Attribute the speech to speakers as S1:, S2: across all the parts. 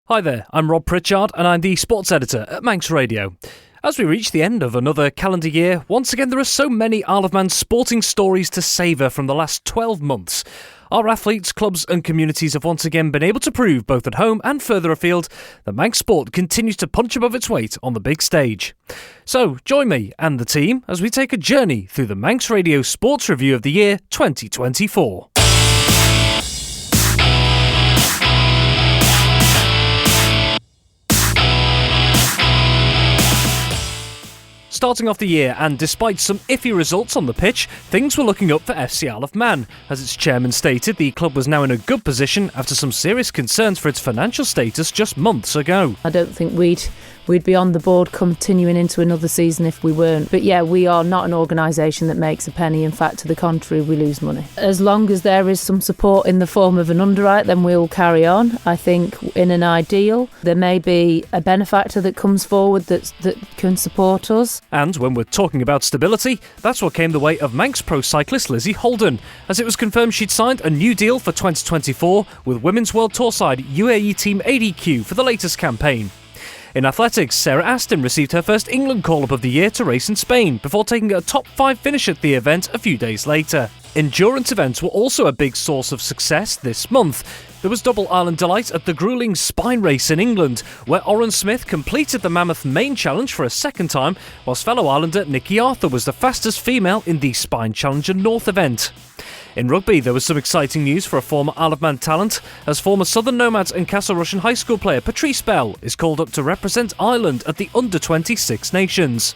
S1: Hi there, I'm Rob Pritchard and I'm the sports editor at Manx Radio. As we reach the end of another calendar year, once again there are so many Isle of Man sporting stories to savour from the last 12 months. Our athletes, clubs and communities have once again been able to prove, both at home and further afield, that Manx sport continues to punch above its weight on the big stage. So join me and the team as we take a journey through the Manx Radio Sports Review of the Year 2024. Starting off the year, and despite some iffy results on the pitch, things were looking up for FC Isle of Man. As its chairman stated, the club was now in a good position after some serious concerns for its financial status just months ago.
S2: I don't think we'd be on the board continuing into another season if we weren't. But yeah, we are not an organisation that makes a penny. In fact, to the contrary, we lose money. As long as there is some support in the form of an underwrite, then we'll carry on. I think in an ideal, there may be a benefactor that comes forward that can support us.
S1: And when we're talking about stability, that's what came the way of Manx pro cyclist Lizzie Holden, as it was confirmed she'd signed a new deal for 2024 with Women's World Tour side UAE Team ADQ for the latest campaign. In athletics, Sarah Aston received her first England call-up of the year to race in Spain before taking a top 5 finish at the event a few days later. Endurance events were also a big source of success this month. There was double Ireland delight at the gruelling Spine race in England, where Oren Smith completed the Mammoth Main Challenge for a second time, whilst fellow Islander Nikki Arthur was the fastest female in the Spine Challenger North event. In rugby, there was some exciting news for a former Isle of Man talent, as former Southern Nomads and Castle Rushen High School player Patrice Bell is called up to represent Ireland at the Under-20 Six Nations.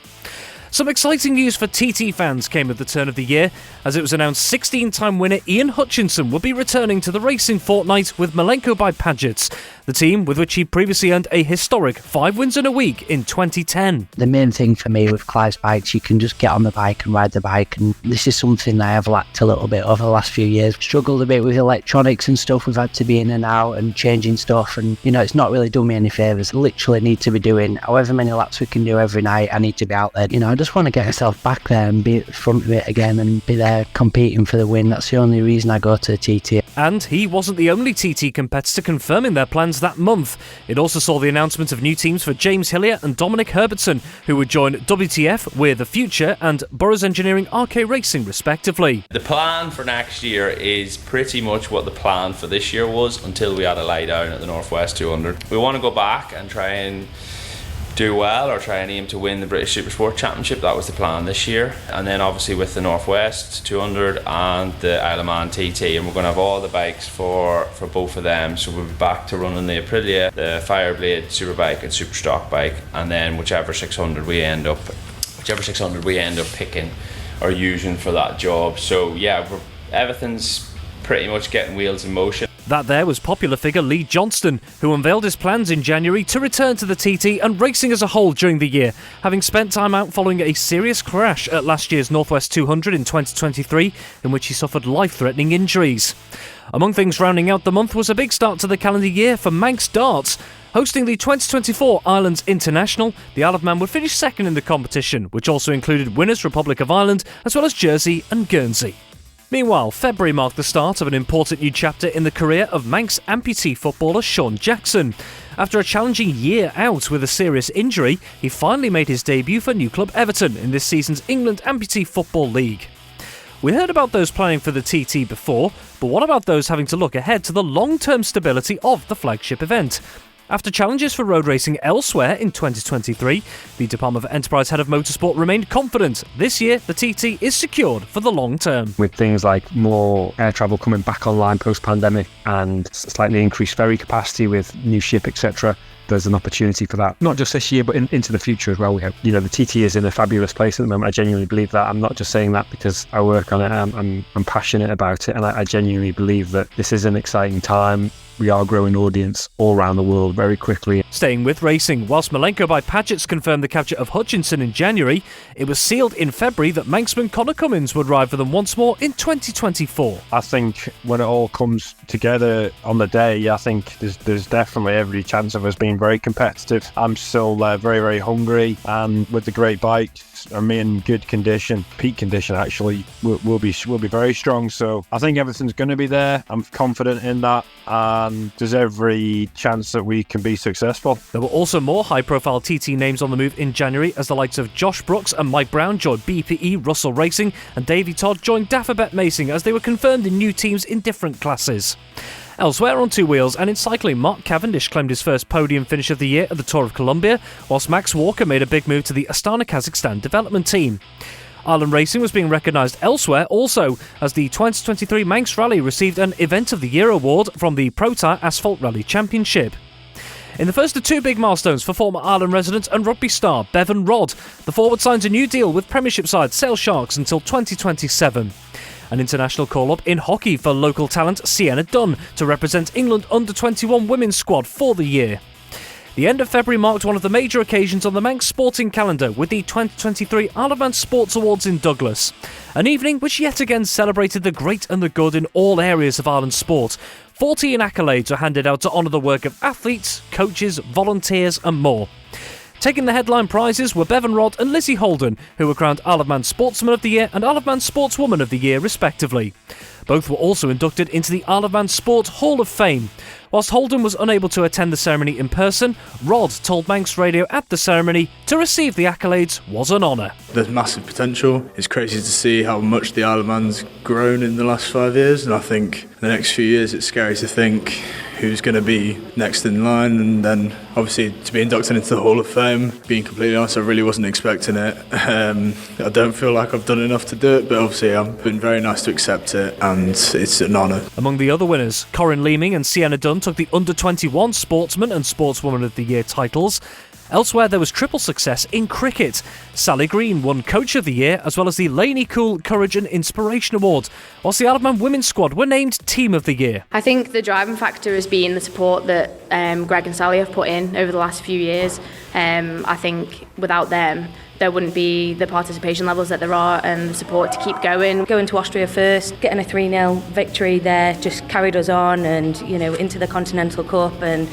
S1: Some exciting news for TT fans came at the turn of the year, as it was announced 16-time winner Ian Hutchinson would be returning to the racing fortnight with Malenko by Pundits, the team with which he previously earned a historic 5 wins in a week in 2010.
S3: The main thing for me with Clive's bikes, you can just get on the bike and ride the bike, and this is something I have lacked a little bit over the last few years. Struggled a bit with electronics and stuff. We've had to be in and out and changing stuff, and it's not really done me any favours. Literally need to be doing however many laps we can do every night. I need to be out there. I just want to get myself back there and be at the front of it again and be there competing for the win. That's the only reason I go to the TT.
S1: And he wasn't the only TT competitor confirming their plans that month. It also saw the announcement of new teams for James Hillier and Dominic Herbertson, who would join WTF, We're the Future, and Burrows Engineering RK Racing, respectively.
S4: The plan for next year is pretty much what the plan for this year was until we had a lay down at the Northwest 200. We want to go back and try and do well, or try and aim to win the British Supersport Championship. That was the plan this year. And then obviously with the Northwest 200 and the Isle of Man TT, and we're going to have all the bikes for both of them. So we'll be back to running the Aprilia, the Fireblade Superbike and Superstock bike, and then whichever 600 we end up picking or using for that job. So yeah, everything's pretty much getting wheels in motion.
S1: That there was popular figure Lee Johnston, who unveiled his plans in January to return to the TT and racing as a whole during the year, having spent time out following a serious crash at last year's Northwest 200 in 2023, in which he suffered life-threatening injuries. Among things rounding out the month was a big start to the calendar year for Manx Darts. Hosting the 2024 Ireland's International, the Isle of Man would finish second in the competition, which also included winners Republic of Ireland, as well as Jersey and Guernsey. Meanwhile, February marked the start of an important new chapter in the career of Manx amputee footballer Sean Jackson. After a challenging year out with a serious injury, he finally made his debut for new club Everton in this season's England Amputee Football League. We heard about those planning for the TT before, but what about those having to look ahead to the long-term stability of the flagship event? After challenges for road racing elsewhere in 2023, the Department of Enterprise Head of Motorsport remained confident this year the TT is secured for the long term.
S5: With things like more air travel coming back online post-pandemic and slightly increased ferry capacity with new ship, etc., there's an opportunity for that, not just this year, but into the future as well. We hope. The TT is in a fabulous place at the moment. I genuinely believe that. I'm not just saying that because I work on it. I'm passionate about it, and I genuinely believe that this is an exciting time. We are growing audience all around the world very quickly.
S1: Staying with racing, whilst Malenko by Pundits confirmed the capture of Hutchinson in January, it was sealed in February that Manxman Conor Cummins would ride for them once more in 2024.
S6: I think when it all comes together on the day, I think there's definitely every chance of us being very competitive. I'm still very, very hungry, and with the great bike, I'm in good condition, peak condition actually, we'll be very strong. So I think everything's going to be there. I'm confident in that, and there's every chance that we can be successful.
S1: There were also more high-profile TT names on the move in January, as the likes of Josh Brooks and Mike Brown joined BPE Russell Racing, and Davey Todd joined Dafabet Racing, as they were confirmed in new teams in different classes. Elsewhere on two wheels and in cycling, Mark Cavendish claimed his first podium finish of the year at the Tour of Colombia, whilst Max Walker made a big move to the Astana Kazakhstan development team. Ireland racing was being recognised elsewhere also, as the 2023 Manx Rally received an Event of the Year award from the Protire Asphalt Rally Championship. In the first of two big milestones for former Ireland resident and rugby star Bevan Rodd, the forward signs a new deal with Premiership side Sale Sharks until 2027. An international call-up in hockey for local talent Sienna Dunn to represent England under-21 women's squad for the year. The end of February marked one of the major occasions on the Manx sporting calendar with the 2023 Isle of Man Sports Awards in Douglas. An evening which yet again celebrated the great and the good in all areas of Ireland's sport. 14 accolades were handed out to honour the work of athletes, coaches, volunteers and more. Taking the headline prizes were Bevan Rodd and Lizzie Holden, who were crowned Isle of Man Sportsman of the Year and Isle of Man Sportswoman of the Year respectively. Both were also inducted into the Isle of Man Sport Hall of Fame. Whilst Holden was unable to attend the ceremony in person, Rodd told Manx Radio at the ceremony to receive the accolades was an honour.
S7: There's massive potential. It's crazy to see how much the Isle of Man's grown in the last 5 years, and I think in the next few years it's scary to think who's going to be next in line, and then obviously to be inducted into the Hall of Fame. Being completely honest, I really wasn't expecting it. I don't feel like I've done enough to do it, but obviously I've been very nice to accept it, and it's an honour.
S1: Among the other winners, Corinne Leeming and Sienna Dunn took the Under-21 Sportsman and Sportswoman of the Year titles. Elsewhere, there was triple success in cricket. Sally Green won Coach of the Year, as well as the Laney Cool Courage and Inspiration Award, whilst the Isle of Man Women's Squad were named Team of the Year.
S8: I think the driving factor has been the support that Greg and Sally have put in over the last few years. I think without them, there wouldn't be the participation levels that there are and the support to keep going. Going to Austria first, getting a 3-0 victory there just carried us on and, into the Continental Cup, and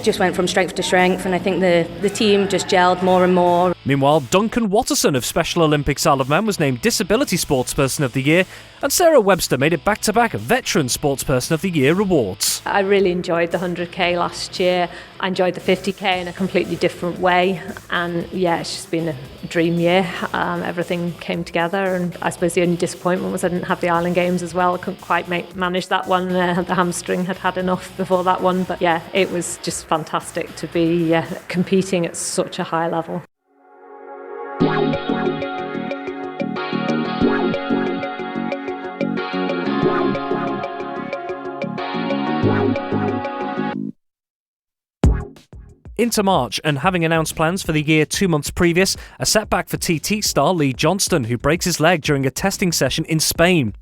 S8: just went from strength to strength, and I think the team just gelled more and more.
S1: Meanwhile, Duncan Watterson of Special Olympics Isle of Man was named Disability Sportsperson of the Year, and Sarah Webster made it back-to-back Veteran Sportsperson of the Year awards.
S9: I really enjoyed the 100k last year. I enjoyed the 50k in a completely different way, and it's just been a dream year. Everything came together, and I suppose the only disappointment was I didn't have the Island Games as well. I couldn't quite manage that one. The hamstring had enough before that one, but it was just fantastic to be competing at such a high level.
S1: Into March, and having announced plans for the year 2 months previous, a setback for TT star Lee Johnston, who breaks his leg during a testing session in Spain.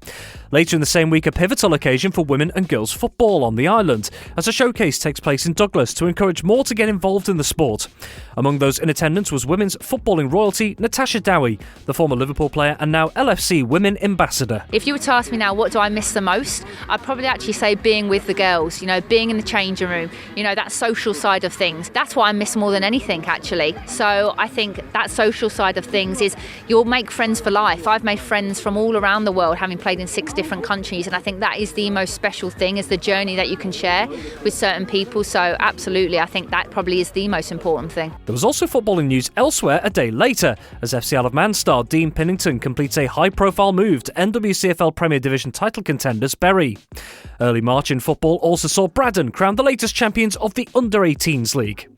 S1: Later in the same week, a pivotal occasion for women and girls football on the island, as a showcase takes place in Douglas to encourage more to get involved in the sport. Among those in attendance was women's footballing royalty Natasha Dowie, the former Liverpool player and now LFC Women Ambassador.
S10: If you were to ask me now what do I miss the most, I'd probably actually say being with the girls, being in the changing room, that social side of things. That's what I miss more than anything, actually. So I think that social side of things is you'll make friends for life. I've made friends from all around the world, having played in 6 different countries, and I think that is the most special thing, is the journey that you can share with certain people. So absolutely, I think that probably is the most important thing.
S1: There was also footballing news elsewhere a day later, as FC Isle of Man star Dean Pinnington completes a high-profile move to NWCFL Premier Division title contenders Bury. Early March in football also saw Braddon crowned the latest champions of the Under-18s League.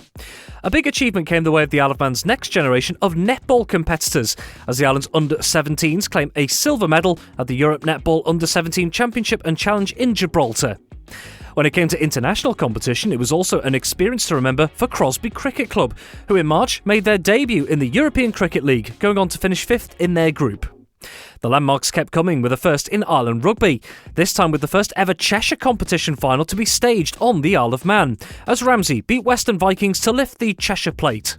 S1: A big achievement came the way of the Isle of Man's next generation of netball competitors, as the island's Under-17s claim a silver medal at the Europe Netball Under-17 Championship and Challenge in Gibraltar. When it came to international competition, it was also an experience to remember for Crosby Cricket Club, who in March made their debut in the European Cricket League, going on to finish 5th in their group. The landmarks kept coming, with a first in Ireland rugby, this time with the first ever Cheshire competition final to be staged on the Isle of Man, as Ramsey beat Western Vikings to lift the Cheshire plate.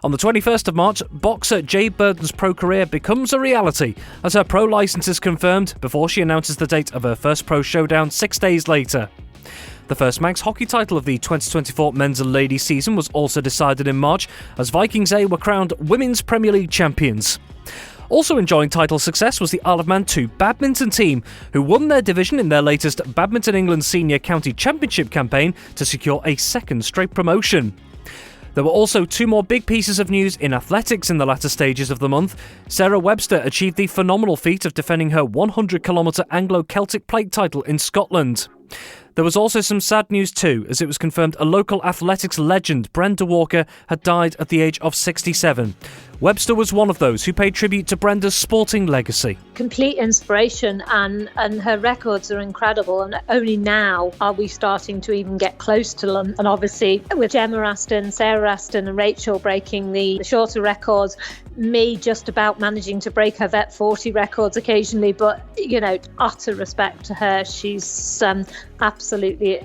S1: On the 21st of March, boxer Jade Burton's pro career becomes a reality, as her pro licence is confirmed before she announces the date of her first pro showdown 6 days later. The first Manx hockey title of the 2024 men's and ladies season was also decided in March, as Vikings A were crowned Women's Premier League champions. Also enjoying title success was the Isle of Man 2 badminton team, who won their division in their latest Badminton England Senior County Championship campaign to secure a second straight promotion. There were also two more big pieces of news in athletics in the latter stages of the month. Sarah Webster achieved the phenomenal feat of defending her 100km Anglo-Celtic plate title in Scotland. There was also some sad news too, as it was confirmed a local athletics legend, Brenda Walker, had died at the age of 67. Webster was one of those who paid tribute to Brenda's sporting legacy.
S11: Complete inspiration, and her records are incredible, and only now are we starting to even get close to them. And obviously with Gemma Aston, Sarah Aston and Rachel breaking the shorter records, me just about managing to break her Vet 40 records occasionally, but utter respect to her. She's absolutely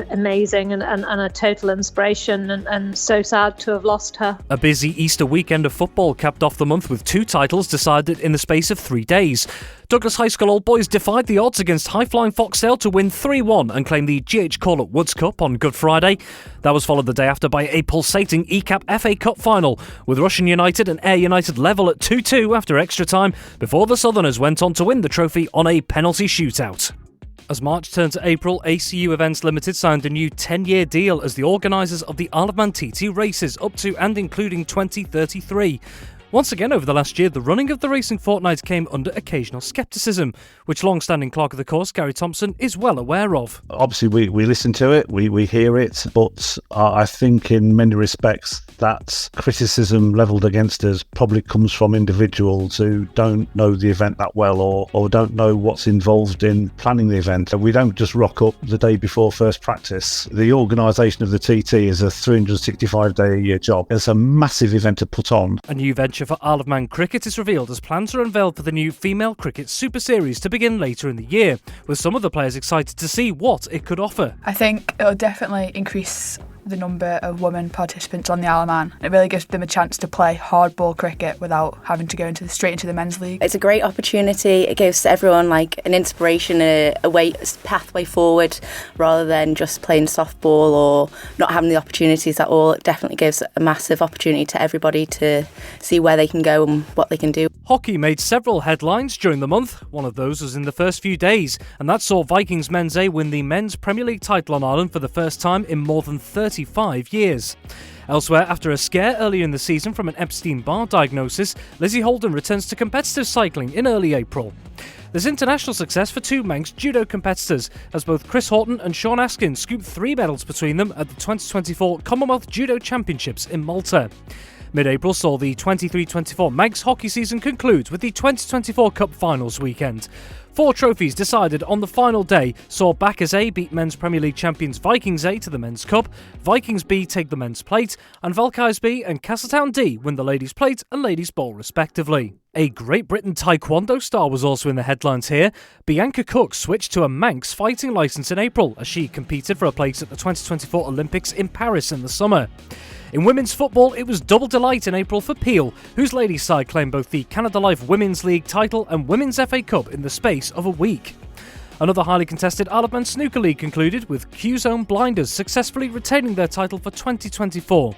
S11: amazing and a total inspiration, and so sad to have lost her.
S1: A busy Easter weekend of football capped off the month with two titles decided in the space of 3 days. Douglas High School Old Boys defied the odds against high-flying Foxdale to win 3-1 and claim the GH Corlett Woods Cup on Good Friday. That was followed the day after by a pulsating ECAP FA Cup final, with Russian United and Ayr United level at 2-2 after extra time, before the Southerners went on to win the trophy on a penalty shootout. As March turned to April, ACU Events Limited signed a new 10-year deal as the organisers of the Isle of Man TT races up to and including 2033. Once again over the last year, the running of the racing fortnight came under occasional scepticism, which long-standing clerk of the course, Gary Thompson, is well aware of.
S12: Obviously, we listen to it, we hear it, but I think in many respects that criticism levelled against us probably comes from individuals who don't know the event that well or don't know what's involved in planning the event. We don't just rock up the day before first practice. The organisation of the TT is a 365-day-a-year job. It's a massive event to put on.
S1: A new venture for Isle of Man cricket is revealed as plans are unveiled for the new Female Cricket Super Series to begin later in the year, with some of the players excited to see what it could offer.
S13: I think it'll definitely increase the number of women participants on the Isle of Man. It really gives them a chance to play hardball cricket without having to go straight into the men's league.
S14: It's a great opportunity. It gives everyone an inspiration, a pathway forward, rather than just playing softball or not having the opportunities at all. It definitely gives a massive opportunity to everybody to see where they can go and what they can do.
S1: Hockey made several headlines during the month. One of those was in the first few days, and that saw Vikings Men's A win the Men's Premier League title on Ireland for the first time in more than 35 years. Elsewhere, after a scare earlier in the season from an Epstein-Barr diagnosis, Lizzie Holden returns to competitive cycling in early April. There's international success for two Manx judo competitors, as both Chris Horton and Sean Askin scooped 3 medals between them at the 2024 Commonwealth Judo Championships in Malta. Mid-April saw the 23-24 Manx hockey season conclude with the 2024 Cup Finals weekend. 4 trophies decided on the final day saw Backers A beat Men's Premier League champions Vikings A to the Men's Cup, Vikings B take the Men's Plate, and Valkyries B and Castletown D win the Ladies' Plate and Ladies' Bowl respectively. A Great Britain Taekwondo star was also in the headlines here. Bianca Cook switched to a Manx fighting licence in April as she competed for a place at the 2024 Olympics in Paris in the summer. In women's football, it was double delight in April for Peel, whose ladies' side claimed both the Canada Life Women's League title and Women's FA Cup in the space of a week. Another highly contested Isle of Man Snooker League concluded with Q-Zone Blinders successfully retaining their title for 2024.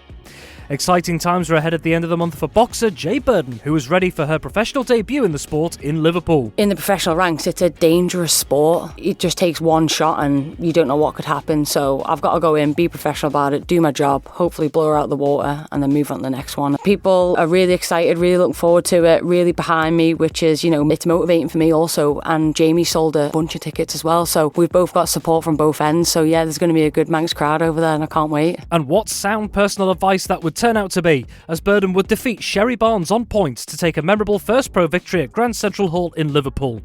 S1: Exciting times were ahead at the end of the month for boxer Jay Burden, who was ready for her professional debut in the sport in Liverpool.
S15: In the professional ranks, it's a dangerous sport. It just takes one shot and you don't know what could happen. So I've got to go in, be professional about it, do my job, hopefully blow her out the water and then move on to the next one. People are really excited, really looking forward to it, really behind me, which is, it's motivating for me also. And Jamie sold a bunch of tickets as well. So we've both got support from both ends. So yeah, there's going to be a good Manx crowd over there and I can't wait.
S1: And what sound personal advice that would turn out to be, as Burden would defeat Sherry Barnes on points to take a memorable first pro victory at Grand Central Hall in Liverpool.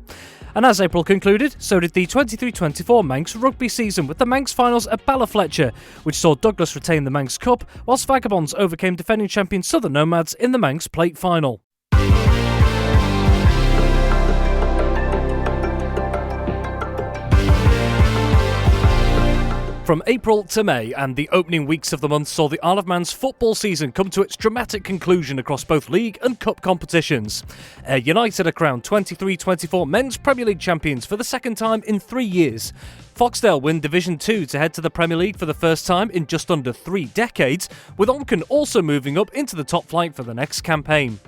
S1: And as April concluded, so did the 23-24 Manx rugby season with the Manx finals at Ballyfletcher, which saw Douglas retain the Manx Cup, whilst Vagabonds overcame defending champion Southern Nomads in the Manx Plate final. From April to May, and the opening weeks of the month saw the Isle of Man's football season come to its dramatic conclusion across both league and cup competitions. Ayr United are crowned 23-24 Men's Premier League champions for the second time in 3 years. Foxdale win Division 2 to head to the Premier League for the first time in just under 3 decades, with Onken also moving up into the top flight for the next campaign.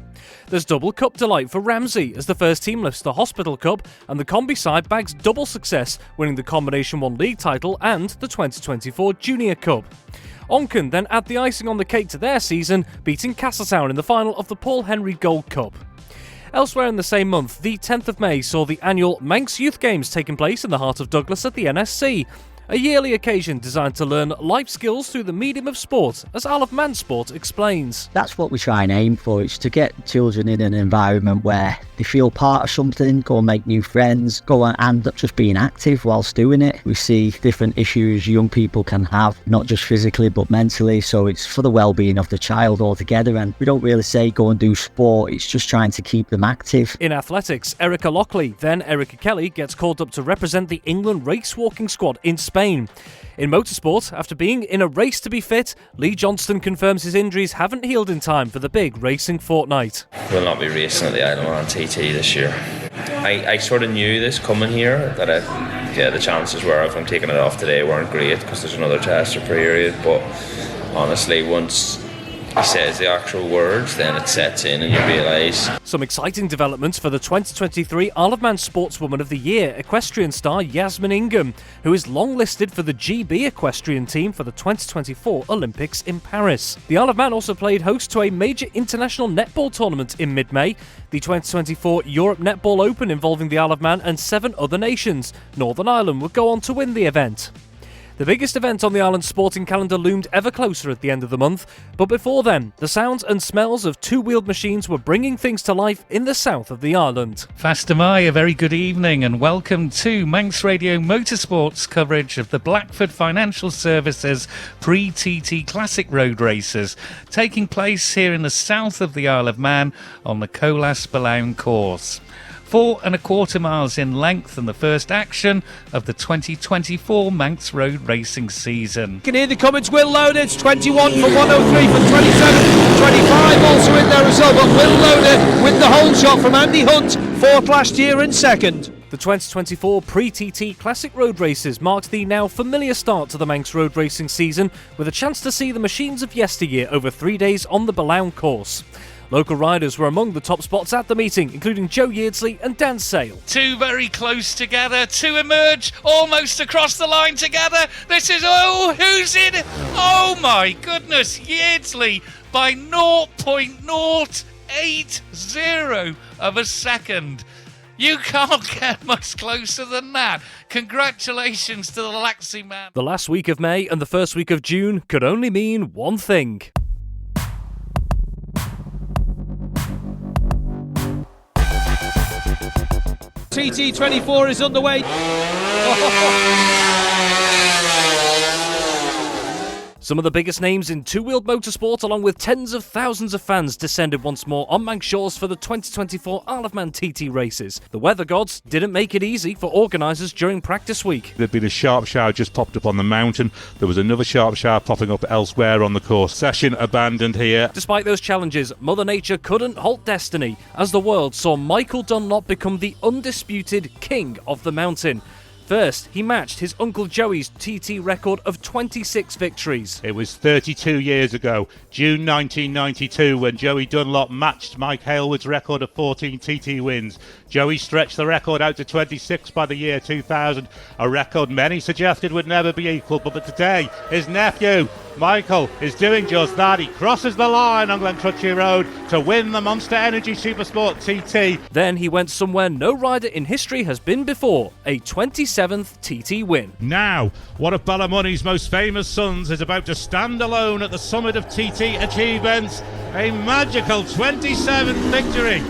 S1: There's double cup delight for Ramsey as the first team lifts the Hospital Cup, and the Combi side bags double success, winning the Combination 1 league title and the 2024 Junior Cup. Onken then add the icing on the cake to their season, beating Castletown in the final of the Paul Henry Gold Cup. Elsewhere in the same month, the 10th of May saw the annual Manx Youth Games taking place in the heart of Douglas at the NSC. A yearly occasion designed to learn life skills through the medium of sport, as Isle of Man Sport explains.
S3: That's what we try and aim for. It's to get children in an environment where they feel part of something, go and make new friends, go and end up just being active whilst doing it. We see different issues young people can have, not just physically but mentally, so it's for the well-being of the child altogether, and we don't really say go and do sport, it's just trying to keep them active.
S1: In athletics, Erica Lockley, then Erica Kelly, gets called up to represent the England race walking squad in Spain. In motorsport, after being in a race to be fit, Lee Johnston confirms his injuries haven't healed in time for the big racing fortnight.
S4: We'll not be racing at the Isle of Man TT this year. I sort of knew this coming here, that the chances were if I'm taking it off today weren't great because there's another tester period, but honestly, once he says the actual words, then it sets in and you realise.
S1: Some exciting developments for the 2023 Isle of Man Sportswoman of the Year equestrian star Yasmin Ingham, who is long-listed for the GB equestrian team for the 2024 Olympics in Paris. The Isle of Man also played host to a major international netball tournament in mid-May, the 2024 Europe Netball Open involving the Isle of Man and 7 other nations. Northern Ireland would go on to win the event. The biggest event on the island's sporting calendar loomed ever closer at the end of the month, but before then, the sounds and smells of two-wheeled machines were bringing things to life in the south of the island.
S16: Fastamai, a very good evening and welcome to Manx Radio Motorsports coverage of the Blackford Financial Services pre-TT Classic Road Races, taking place here in the south of the Isle of Man on the Colas Balaun course. 4 1/4 miles in length and the first action of the 2024 Manx Road Racing season.
S17: You can hear the comments. Will Loader, it's 21 for 103 for 27, 25 also in there as well, but Will Loader with the hole shot from Andy Hunt, 4th last year and 2nd.
S1: The 2024 pre-TT Classic Road Races marked the now familiar start to the Manx Road Racing season, with a chance to see the machines of yesteryear over 3 days on the Balaun course. Local riders were among the top spots at the meeting, including Joe Yeardsley and Dan Sale.
S16: Two very close together, two emerge almost across the line together. This is, who's in? Oh my goodness, Yeardsley by 0.080 of a second. You can't get much closer than that. Congratulations to the Laxey man.
S1: The last week of May and the first week of June could only mean one thing.
S17: TT24 is underway.
S1: Some of the biggest names in two-wheeled motorsport, along with tens of thousands of fans, descended once more on Manx shores for the 2024 Isle of Man TT races. The weather gods didn't make it easy for organisers during practice week.
S18: There'd been a sharp shower just popped up on the mountain. There was another sharp shower popping up elsewhere on the course. Session abandoned here.
S1: Despite those challenges, Mother Nature couldn't halt destiny, as the world saw Michael Dunlop become the undisputed king of the mountain. First, he matched his Uncle Joey's TT record of 26 victories.
S18: It was 32 years ago, June 1992, when Joey Dunlop matched Mike Hailwood's record of 14 TT wins. Joey stretched the record out to 26 by the year 2000, a record many suggested would never be equalled, but today, his nephew, Michael, is doing just that. He crosses the line on Glencrutchy Road to win the Monster Energy Supersport TT.
S1: Then he went somewhere no rider in history has been before, a 27th TT win.
S18: Now, one of Ballymoney's most famous sons is about to stand alone at the summit of TT achievements. A magical 27th victory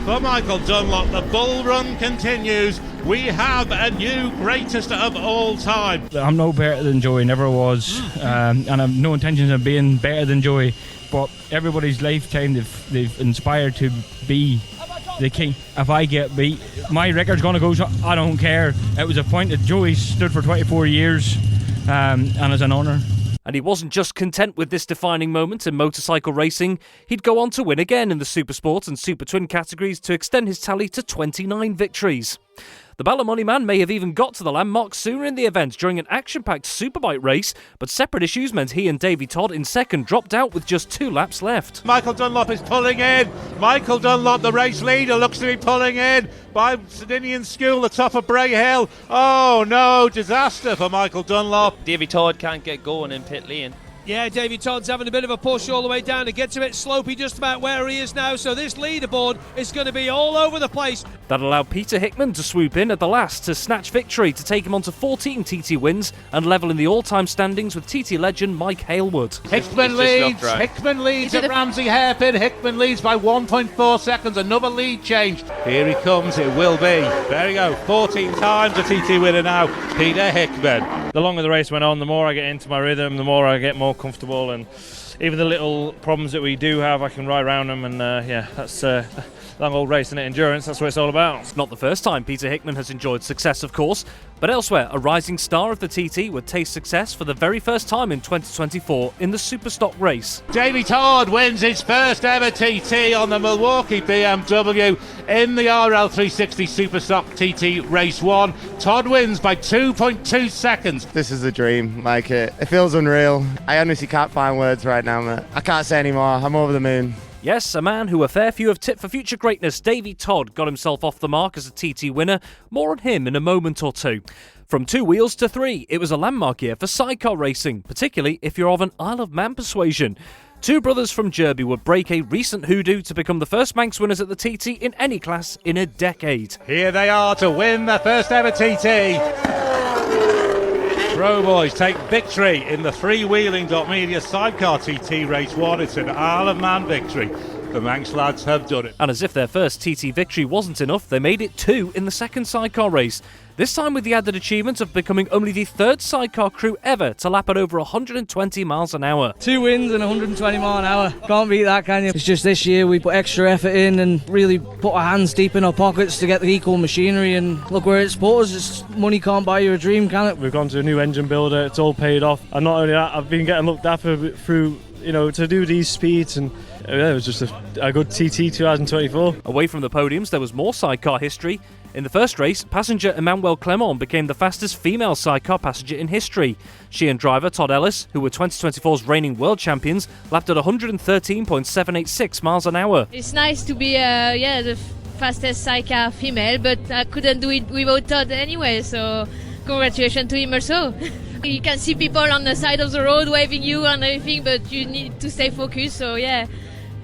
S18: for Michael Dunlop. The bull run continues. We have a new greatest of all time.
S19: I'm no better than Joey, never was, and I've no intentions of being better than Joey, but everybody's lifetime they've inspired to be the king. If I get beat, my record's going to go, so I don't care. It was a point that Joey stood for 24 years, and it's an honour.
S1: And he wasn't just content with this defining moment in motorcycle racing. He'd go on to win again in the Supersport and Super Twin categories to extend his tally to 29 victories. The Ballymoney man may have even got to the landmark sooner in the event during an action-packed superbike race, but separate issues meant he and Davy Todd in second dropped out with just 2 laps left.
S18: Michael Dunlop is pulling in. Michael Dunlop, the race leader, looks to be pulling in by Sardinian School, the top of Bray Hill. Oh no, disaster for Michael Dunlop.
S20: Davy Todd can't get going in pit lane.
S17: Yeah, Davy Todd's having a bit of a push all the way down. It gets a bit slopey just about where he is now, so this leaderboard is going to be all over the place.
S1: That allowed Peter Hickman to swoop in at the last to snatch victory to take him on to 14 TT wins and level in the all-time standings with TT legend Mike Halewood.
S18: Hickman leads at Ramsey Hairpin. Hickman leads by 1.4 seconds. Another lead change. Here he comes, it will be. There we go, 14 times a TT winner now, Peter Hickman.
S21: The longer the race went on, the more I get into my rhythm, the more I get more comfortable, and even the little problems that we do have, I can ride around them, and that's long old race and endurance, that's what it's all about.
S1: It's not the first time Peter Hickman has enjoyed success, of course, but elsewhere, a rising star of the TT would taste success for the very first time in 2024 in the Superstock race.
S18: Davy Todd wins his first ever TT on the Milwaukee BMW in the RL360 Superstock TT Race 1. Todd wins by 2.2 seconds.
S22: This is a dream, like it feels unreal. I honestly can't find words right now, mate. I can't say any more, I'm over the moon.
S1: Yes, a man who a fair few have tipped for future greatness, Davy Todd, got himself off the mark as a TT winner. More on him in a moment or two. From 2 wheels to 3, it was a landmark year for sidecar racing, particularly if you're of an Isle of Man persuasion. 2 brothers from Derby would break a recent hoodoo to become the first Manx winners at the TT in any class in a decade.
S18: Here they are to win their first ever TT. Pro Boys take victory in the freewheeling.media sidecar TT Race 1. It's an Isle of Man victory. The Manx lads have done it.
S1: And as if their first TT victory wasn't enough, they made it 2 in the second sidecar race. This time with the added achievement of becoming only the 3rd sidecar crew ever to lap at over 120 miles an hour.
S23: 2 wins and 120 mile an hour. Can't beat that, can you? It's just this year we put extra effort in and really put our hands deep in our pockets to get the equal machinery, and look where it's put us. Money can't buy you a dream, can it?
S21: We've gone to a new engine builder, it's all paid off, and not only that, I've been getting looked after through, to do these speeds, and it was just a good TT 2024.
S1: Away from the podiums, there was more sidecar history. In the first race, passenger Emmanuelle Clement became the fastest female sidecar passenger in history. She and driver Todd Ellis, who were 2024's reigning world champions, lapped at 113.786 miles an hour.
S24: It's nice to be the fastest sidecar female, but I couldn't do it without Todd anyway, so congratulations to him also. You can see people on the side of the road waving you and everything, but you need to stay focused, so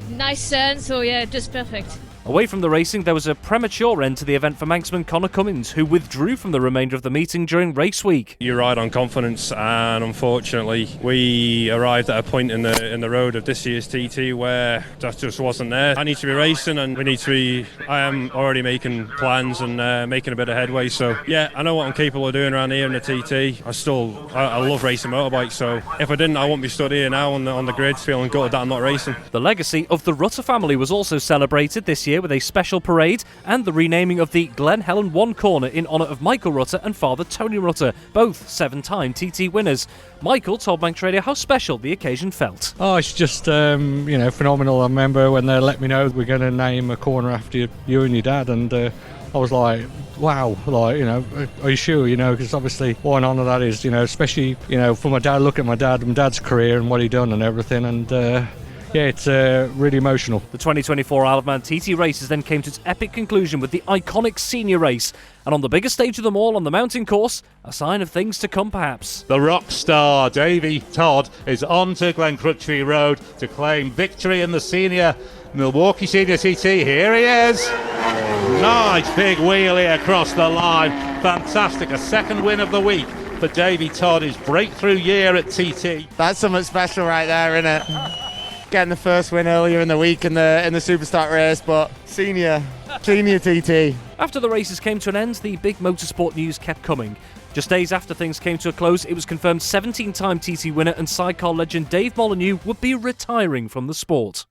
S24: nice sun, so just perfect.
S1: Away from the racing, there was a premature end to the event for Manxman Connor Cummins, who withdrew from the remainder of the meeting during race week.
S21: You ride on confidence, and unfortunately we arrived at a point in the road of this year's TT where that just wasn't there. I need to be racing, and I am already making plans and making a bit of headway, so I know what I'm capable of doing around here in the TT. I love racing motorbikes, so if I didn't, I wouldn't be stood here now on the grid feeling gutted that I'm not racing.
S1: The legacy of the Rutter family was also celebrated this year with a special parade and the renaming of the Glen Helen 1 corner in honour of Michael Rutter and father Tony Rutter, both 7-time TT winners. Michael told Manx Radio how special the occasion felt.
S19: Oh, it's just, phenomenal. I remember when they let me know we're going to name a corner after you and your dad, and I was like, wow, are you sure, because obviously what an honour that is, especially, for my dad, look at my dad's career and what he done and everything, and it's really emotional.
S1: The 2024 Isle of Man TT races then came to its epic conclusion with the iconic senior race. And on the biggest stage of them all on the mountain course, a sign of things to come perhaps.
S18: The rock star Davy Todd is on to Glencrutchery Road to claim victory in the senior Milwaukee Senior TT. Here he is. Nice big wheelie across the line. Fantastic. A second win of the week for Davy Todd, his breakthrough year at TT.
S22: That's something special right there, isn't it? Getting the first win earlier in the week in the Superstock race, but senior TT.
S1: After the races came to an end, the big motorsport news kept coming. Just days after things came to a close, it was confirmed 17-time TT winner and sidecar legend Dave Molyneux would be retiring from the sport.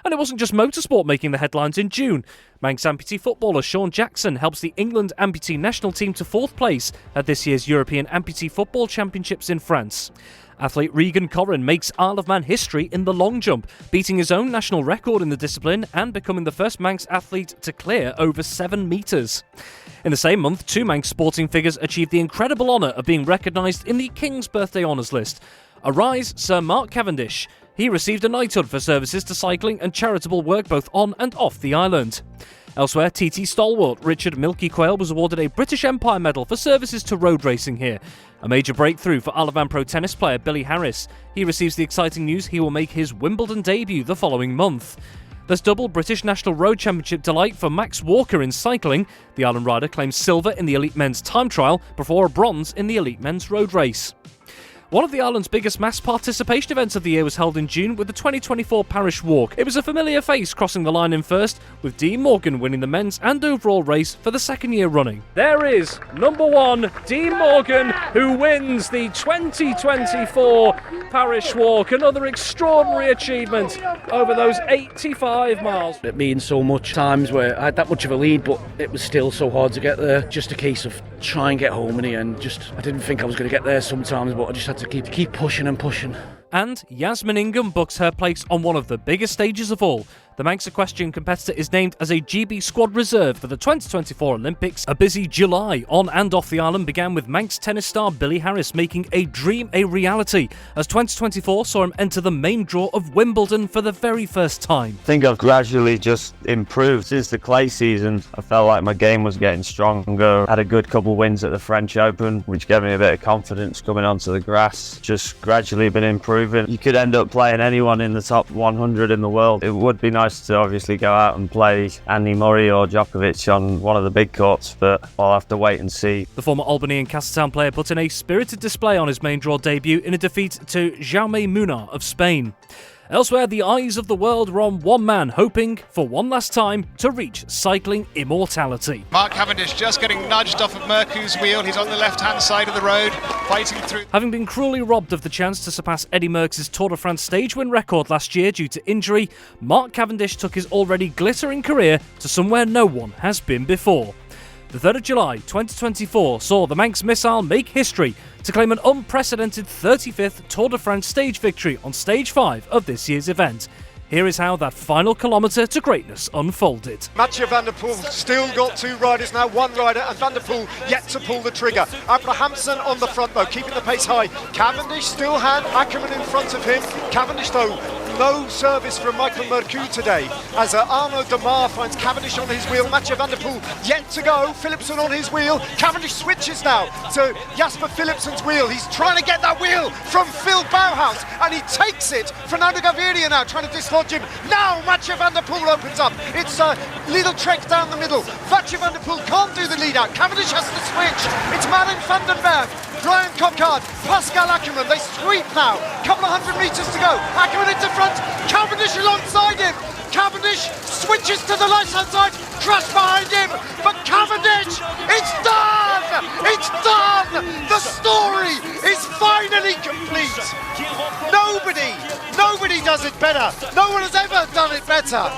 S1: And it wasn't just motorsport making the headlines in June. Manx amputee footballer Sean Jackson helps the England amputee national team to 4th place at this year's European Amputee Football Championships in France. Athlete Regan Corrin makes Isle of Man history in the long jump, beating his own national record in the discipline and becoming the first Manx athlete to clear over 7 metres. In the same month, 2 Manx sporting figures achieved the incredible honour of being recognised in the King's Birthday Honours list. Arise, Sir Mark Cavendish. He received a knighthood for services to cycling and charitable work both on and off the island. Elsewhere, TT stalwart Richard Milky Quayle was awarded a British Empire Medal for services to road racing here. A major breakthrough for Isle of Man pro tennis player Billy Harris. He receives the exciting news he will make his Wimbledon debut the following month. There's double British National Road Championship delight for Max Walker in cycling. The Island rider claims silver in the elite men's time trial before a bronze in the elite men's road race. One of the island's biggest mass participation events of the year was held in June with the 2024 Parish Walk. It was a familiar face crossing the line in first, with Dean Morgan winning the men's and overall race for the 2nd year running. There is number 1, Dean Morgan, who wins the 2024 Parish Walk. Another extraordinary achievement over those 85 miles.
S2: It means so much. Times where I had that much of a lead, but it was still so hard to get there. Just a case of try and get home in the end. I didn't think I was going to get there sometimes, but I just had to keep pushing and pushing.
S1: And Yasmin Ingham books her place on one of the biggest stages of all. The Manx equestrian competitor is named as a GB squad reserve for the 2024 Olympics. A busy July on and off the island began with Manx tennis star Billy Harris making a dream a reality, as 2024 saw him enter the main draw of Wimbledon for the very first time.
S5: I think I've gradually just improved since the clay season. I felt like my game was getting stronger. Had a good couple of wins at the French Open, which gave me a bit of confidence coming onto the grass. Just gradually been improving. You could end up playing anyone in the top 100 in the world. It would be nice to obviously go out and play Andy Murray or Djokovic on one of the big courts, but I'll have to wait and see.
S1: The former Albany and Castletown player put in a spirited display on his main draw debut in a defeat to Jaume Munar of Spain. Elsewhere, the eyes of the world were on one man hoping, for one last time, to reach cycling immortality.
S6: Mark Cavendish just getting nudged off of Merku's wheel. He's on the left-hand side of the road, fighting through.
S1: Having been cruelly robbed of the chance to surpass Eddie Merckx' Tour de France stage win record last year due to injury, Mark Cavendish took his already glittering career to somewhere no one has been before. The 3rd of July 2024 saw the Manx missile make history to claim an unprecedented 35th Tour de France stage victory on Stage 5 of this year's event. Here is how that final kilometre to greatness unfolded.
S7: Mathieu van der Poel still got 2 riders now, 1 rider, and Van der Poel yet to pull the trigger. Abrahamsen on the front though, keeping the pace high. Cavendish still had Ackerman in front of him. Cavendish though, no service from Michael Merku today, as Arnaud Demar finds Cavendish on his wheel. Mathieu van der Poel yet to go, Philipsen on his wheel. Cavendish switches now to Jasper Philipsen's wheel. He's trying to get that wheel from Phil Bauhaus, and he takes it. Fernando Gaviria now trying to dislodge him. Now Mathieu van der Poel opens up. It's a little trek down the middle. Mathieu van der Poel can't do the lead out. Cavendish has to switch. It's Marin van den Berg, Brian Cockard, Pascal Ackerman. They sweep now. Couple of 100 metres to go. Ackerman into front. Cavendish alongside him. Cavendish switches to the left-hand side. Crash behind him. But Cavendish, it's done! It's done! The story is finally complete. Nobody does it better. No one has ever done it better.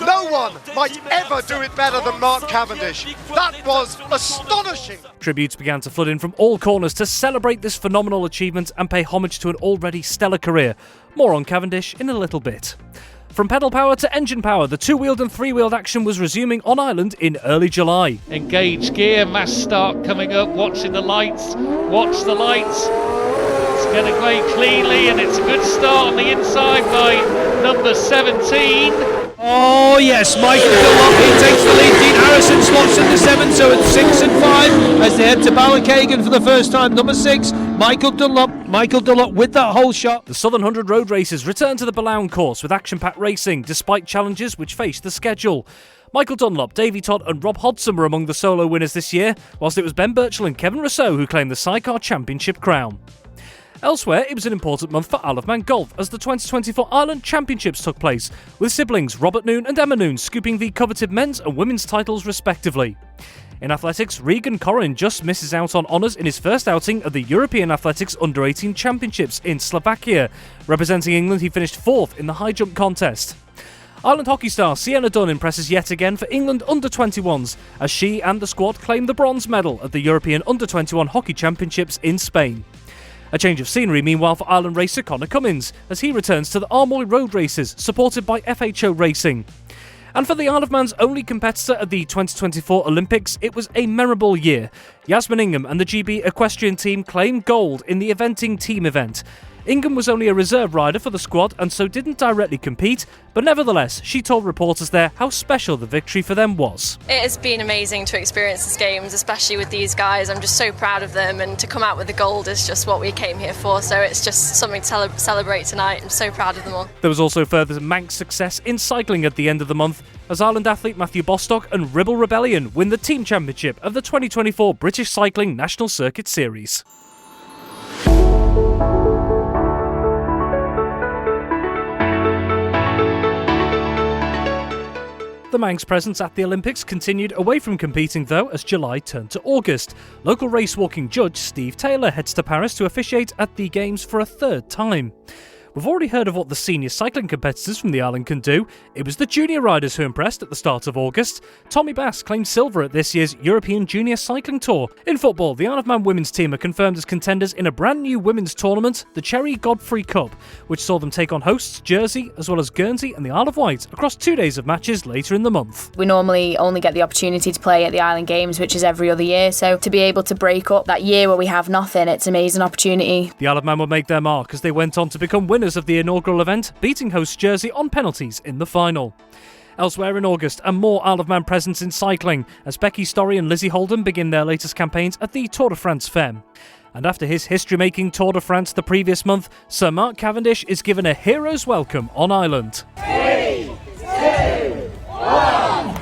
S7: No one might ever do it better than Mark Cavendish. That was astonishing.
S1: Tributes began to flood in from all corners to celebrate this phenomenal achievement and pay homage to an already stellar career. More on Cavendish in a little bit. From pedal power to engine power, the 2-wheeled and 3-wheeled action was resuming on island in early July.
S16: Engage gear, mass start coming up, watching the lights, watch the lights. It's going to go cleanly, and it's a good start on the inside by number 17.
S17: Oh yes, Michael Dunlop, he takes the lead. Dean Harrison slots into 7, so it's 6 and 5 as they head to Ballincagan for the first time. Number 6, Michael Dunlop with that whole shot.
S1: The Southern 100 road races return to the Ballown course with action-packed racing, despite challenges which faced the schedule. Michael Dunlop, Davey Todd and Rob Hodson were among the solo winners this year, whilst it was Ben Birchall and Kevin Rousseau who claimed the Sidecar Championship crown. Elsewhere, it was an important month for Isle of Man golf as the 2024 Ireland Championships took place, with siblings Robert Noon and Emma Noon scooping the coveted men's and women's titles respectively. In athletics, Regan Korin just misses out on honours in his first outing at the European Athletics Under-18 Championships in Slovakia. Representing England, he finished 4th in the high jump contest. Ireland hockey star Sienna Dunn impresses yet again for England under-21s as she and the squad claim the bronze medal at the European Under-21 Hockey Championships in Spain. A change of scenery meanwhile for Ireland racer Conor Cummins as he returns to the Armoy Road Races supported by FHO Racing. And for the Isle of Man's only competitor at the 2024 Olympics, it was a memorable year. Yasmin Ingham and the GB equestrian team claimed gold in the eventing team event. Ingham was only a reserve rider for the squad and so didn't directly compete, but nevertheless, she told reporters there how special the victory for them was.
S8: It has been amazing to experience these games, especially with these guys. I'm just so proud of them, and to come out with the gold is just what we came here for, so it's just something to celebrate tonight. I'm so proud of them all.
S1: There was also further Manx success in cycling at the end of the month, as Ireland athlete Matthew Bostock and Ribble Rebellion win the team championship of the 2024 British Cycling National Circuit Series. The Manx presence at the Olympics continued away from competing though as July turned to August. Local race-walking judge Steve Taylor heads to Paris to officiate at the Games for a third time. We've already heard of what the senior cycling competitors from the island can do. It was the junior riders who impressed at the start of August. Tommy Bass claimed silver at this year's European Junior Cycling Tour. In football, the Isle of Man women's team are confirmed as contenders in a brand new women's tournament, the Cherry Godfrey Cup, which saw them take on hosts Jersey as well as Guernsey and the Isle of Wight across 2 days of matches later in the month.
S9: We normally only get the opportunity to play at the Island Games, which is every other year, so to be able to break up that year where we have nothing, it's an amazing opportunity.
S1: The Isle of Man will make their mark as they went on to become winners of the inaugural event, beating hosts Jersey on penalties in the final. Elsewhere in August, a more Isle of Man presence in cycling as Becky Storey and Lizzie Holden begin their latest campaigns at the Tour de France Femme. And after his history-making Tour de France the previous month, Sir Mark Cavendish is given a hero's welcome on Ireland.
S10: 3, 2, 1.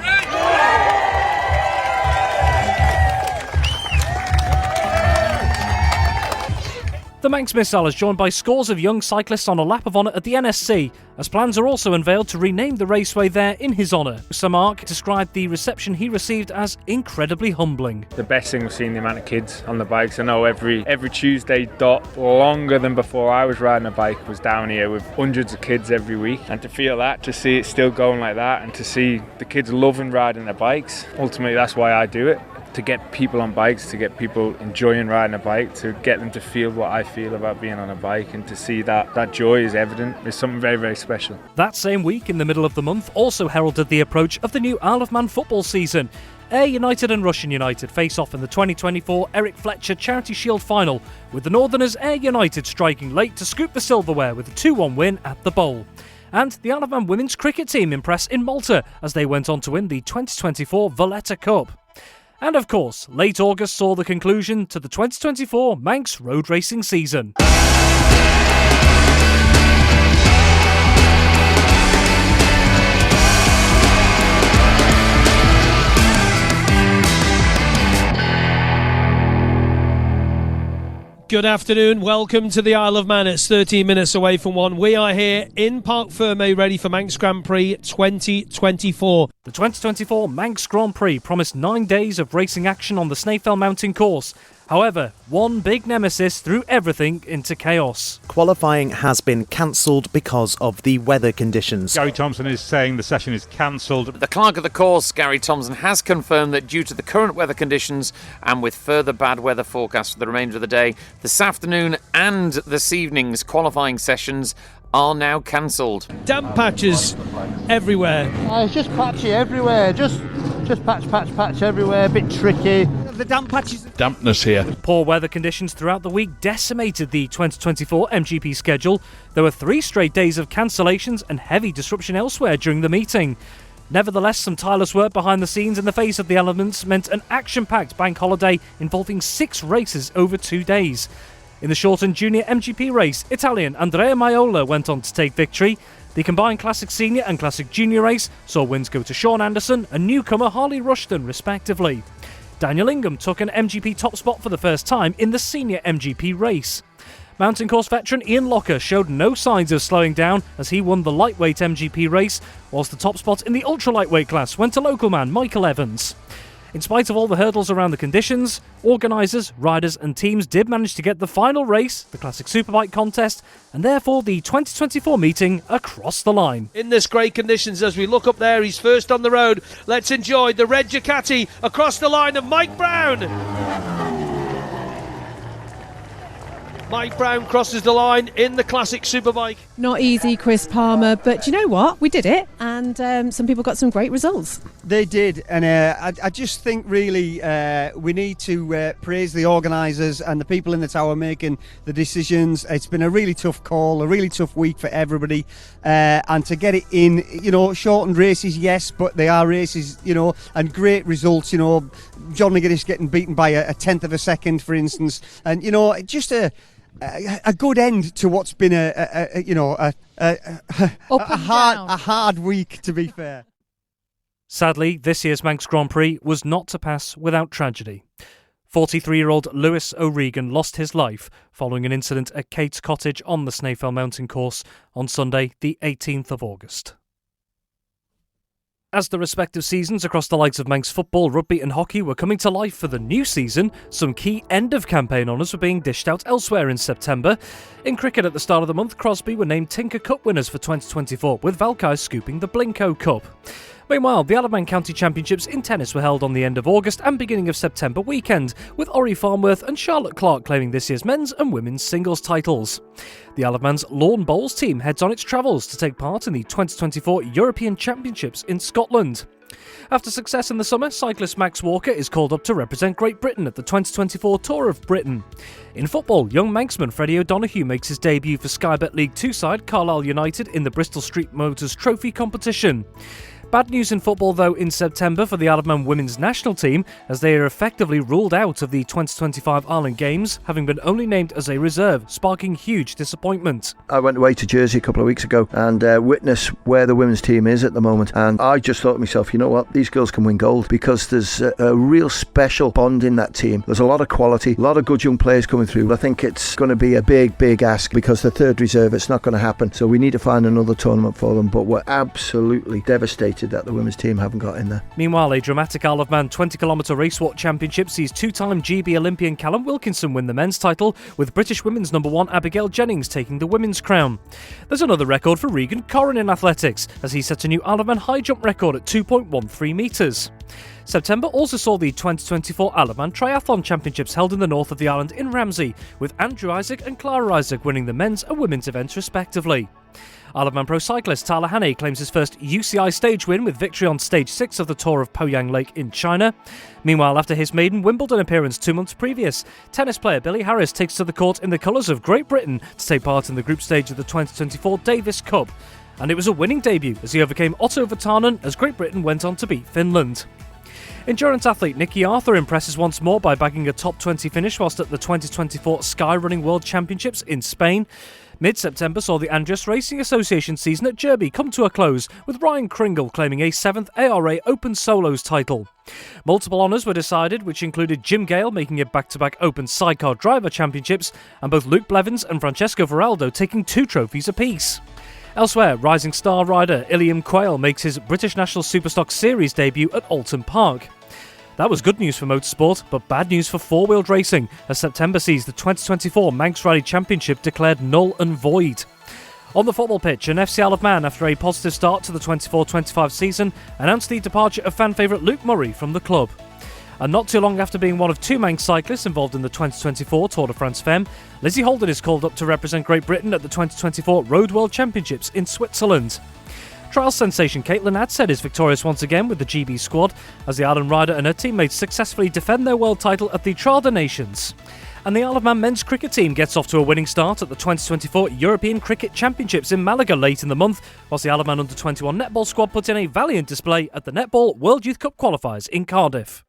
S1: The Manx Missile is joined by scores of young cyclists on a lap of honour at the NSC, as plans are also unveiled to rename the raceway there in his honour. Sir Mark described the reception he received as incredibly humbling.
S11: The best thing was seeing the amount of kids on the bikes. I know every Tuesday dot, longer than before I was riding a bike, was down here with hundreds of kids every week. And to feel that, to see it still going like that, and to see the kids loving riding their bikes, ultimately that's why I do it. To get people on bikes, to get people enjoying riding a bike, to get them to feel what I feel about being on a bike, and to see that joy is evident is something very, very special.
S1: That same week, in the middle of the month, also heralded the approach of the new Isle of Man football season. Ayr United and Russian United face off in the 2024 Eric Fletcher Charity Shield final, with the Northerners Ayr United striking late to scoop the silverware with a 2-1 win at the Bowl. And the Isle of Man women's cricket team impressed in Malta as they went on to win the 2024 Valletta Cup. And of course, late August saw the conclusion to the 2024 Manx road racing season.
S17: Good afternoon, welcome to the Isle of Man. It's 13 minutes away from 1. We are here in Parc Fermé ready for Manx Grand Prix 2024.
S1: The 2024 Manx Grand Prix promised 9 days of racing action on the Snaefell Mountain course. However, one big nemesis threw everything into chaos.
S25: Qualifying has been cancelled because of the weather conditions.
S18: Gary Thompson is saying the session is cancelled.
S26: The clerk of the course, Gary Thompson, has confirmed that due to the current weather conditions and with further bad weather forecast for the remainder of the day, this afternoon and this evening's qualifying sessions are now cancelled.
S17: Damp patches everywhere.
S22: It's just patchy everywhere, just patch everywhere, a bit tricky.
S17: The damp patches.
S18: Dampness here.
S1: Poor weather conditions throughout the week decimated the 2024 MGP schedule. There were 3 straight days of cancellations and heavy disruption elsewhere during the meeting. Nevertheless, some tireless work behind the scenes in the face of the elements meant an action-packed bank holiday involving 6 races over 2 days. In the shortened junior MGP race, Italian Andrea Maiola went on to take victory. The combined Classic Senior and Classic Junior race saw wins go to Sean Anderson and newcomer Harley Rushton, respectively. Daniel Ingham took an MGP top spot for the first time in the senior MGP race. Mountain course veteran Ian Locker showed no signs of slowing down as he won the lightweight MGP race, whilst the top spot in the ultra lightweight class went to local man Michael Evans. In spite of all the hurdles around the conditions, organisers, riders and teams did manage to get the final race, the Classic Superbike contest, and therefore the 2024 meeting across the line.
S17: In this great conditions, as we look up there, he's first on the road. Let's enjoy the red Ducati across the line of Mike Brown. Mike Brown crosses the line in the Classic Superbike.
S3: Not easy, Chris Palmer, but you know what? We did it, and some people got some great results.
S4: They did, and I just think really we need to praise the organisers and the people in the tower making the decisions. It's been a really tough call, a really tough week for everybody, and to get it in, shortened races, yes, but they are races, and great results. John McGuinness getting beaten by a tenth of a second, for instance, and just a good end to what's been a hard week, to be fair.
S1: Sadly, this year's Manx Grand Prix was not to pass without tragedy. 43-year-old Lewis O'Regan lost his life following an incident at Kate's Cottage on the Snaefell Mountain course on Sunday, the 18th of August. As the respective seasons across the likes of Manx football, rugby and hockey were coming to life for the new season, some key end-of-campaign honours were being dished out elsewhere in September. In cricket at the start of the month, Crosby were named Tinker Cup winners for 2024, with Valkyrie scooping the Blinko Cup. Meanwhile, the Alaman County Championships in tennis were held on the end of August and beginning of September weekend, with Ori Farnworth and Charlotte Clark claiming this year's men's and women's singles titles. The Alaman's lawn bowls team heads on its travels to take part in the 2024 European Championships in Scotland. After success in the summer, cyclist Max Walker is called up to represent Great Britain at the 2024 Tour of Britain. In football, young Manxman Freddie O'Donoghue makes his debut for Sky Bet League 2 side Carlisle United in the Bristol Street Motors Trophy competition. Bad news in football, though, in September for the Alaman women's national team, as they are effectively ruled out of the 2025 Ireland Games, having been only named as a reserve, sparking huge disappointment.
S12: I went away to Jersey a couple of weeks ago and witnessed where the women's team is at the moment, and I just thought to myself, you know what, these girls can win gold, because there's a real special bond in that team. There's a lot of quality, a lot of good young players coming through. I think it's going to be a big ask, because the third reserve, it's not going to happen, so we need to find another tournament for them, but we're absolutely devastated that the women's team haven't got in there.
S1: Meanwhile, a dramatic Isle of Man 20km race walk championship sees two-time GB Olympian Callum Wilkinson win the men's title, with British women's number one Abigail Jennings taking the women's crown. There's another record for Regan Corrin in athletics, as he set a new Isle of Man high jump record at 2.13 metres. September also saw the 2024 Isle of Man Triathlon Championships held in the north of the island in Ramsey, with Andrew Isaac and Clara Isaac winning the men's and women's events respectively. Isle of Man pro cyclist Tyler Hannay claims his first UCI stage win with victory on stage 6 of the Tour of Poyang Lake in China. Meanwhile, after his maiden Wimbledon appearance 2 months previous, tennis player Billy Harris takes to the court in the colours of Great Britain to take part in the group stage of the 2024 Davis Cup. And it was a winning debut as he overcame Otto Vatanen as Great Britain went on to beat Finland. Endurance athlete Nikki Arthur impresses once more by bagging a top 20 finish whilst at the 2024 Sky Running World Championships in Spain. Mid-September saw the Andres Racing Association season at Derby come to a close, with Ryan Kringle claiming a 7th ARA Open Solos title. Multiple honours were decided, which included Jim Gale making it back-to-back Open Sidecar Driver Championships, and both Luke Blevins and Francesco Veraldo taking 2 trophies apiece. Elsewhere, rising star rider Iliam Quayle makes his British National Superstock Series debut at Alton Park. That was good news for motorsport, but bad news for four-wheeled racing, as September sees the 2024 Manx Rally Championship declared null and void. On the football pitch, an FC Isle of Man, after a positive start to the 24-25 season, announced the departure of fan favourite Luke Murray from the club. And not too long after being one of 2 Manx cyclists involved in the 2024 Tour de France Femme, Lizzie Holden is called up to represent Great Britain at the 2024 Road World Championships in Switzerland. Trials sensation Caitlin Adshead is victorious once again with the GB squad, as the Island rider and her teammates successfully defend their world title at the Trial des Nations. And the Isle of Man men's cricket team gets off to a winning start at the 2024 European Cricket Championships in Malaga late in the month, whilst the Isle of Man under-21 netball squad put in a valiant display at the Netball World Youth Cup qualifiers in Cardiff.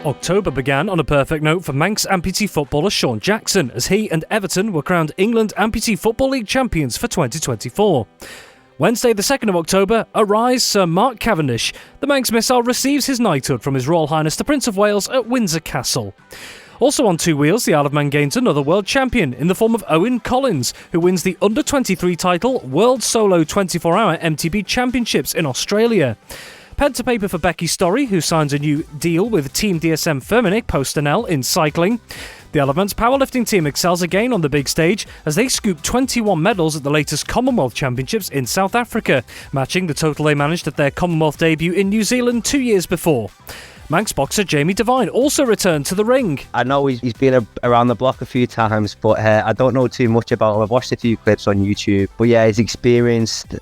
S1: October began on a perfect note for Manx amputee footballer Sean Jackson, as he and Everton were crowned England Amputee Football League champions for 2024. Wednesday the 2nd of October, Arise Sir Mark Cavendish. The Manx missile receives his knighthood from His Royal Highness the Prince of Wales at Windsor Castle. Also on two wheels, the Isle of Man gains another world champion in the form of Owen Collins, who wins the Under-23 title World Solo 24-Hour MTB Championships in Australia. Pen to paper for Becky Storey, who signs a new deal with Team DSM Firmenich PostNL in cycling. The Isle of Man's powerlifting team excels again on the big stage as they scoop 21 medals at the latest Commonwealth Championships in South Africa, matching the total they managed at their Commonwealth debut in New Zealand 2 years before. Manx boxer Jamie Devine also returned to the ring.
S13: I know he's been around the block a few times, but I don't know too much about him. I've watched a few clips on YouTube. But yeah, he's experienced,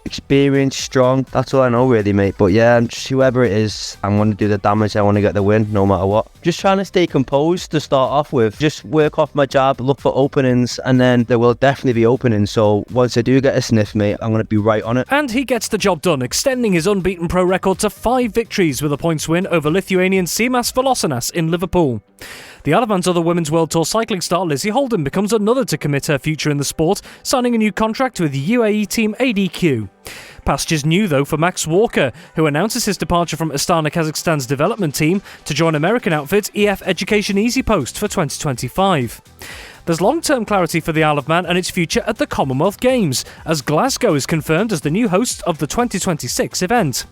S13: strong. That's all I know really, mate. But yeah, whoever it is, I'm going to do the damage. I want to get the win, no matter what. Just trying to stay composed to start off with. Just work off my jab, look for openings, and then there will definitely be openings. So once I do get a sniff, mate, I'm going to be right on it.
S1: And he gets the job done, extending his unbeaten pro record to 5 victories with a points win over Lithuanian Simas Volosinas in Liverpool. The Isle of Man's other Women's World Tour cycling star Lizzie Holden becomes another to commit her future in the sport, signing a new contract with UAE team ADQ. Pastures new though for Max Walker, who announces his departure from Astana Kazakhstan's development team to join American outfit EF Education Easy Post for 2025. There's long-term clarity for the Isle of Man and its future at the Commonwealth Games, as Glasgow is confirmed as the new host of the 2026 event.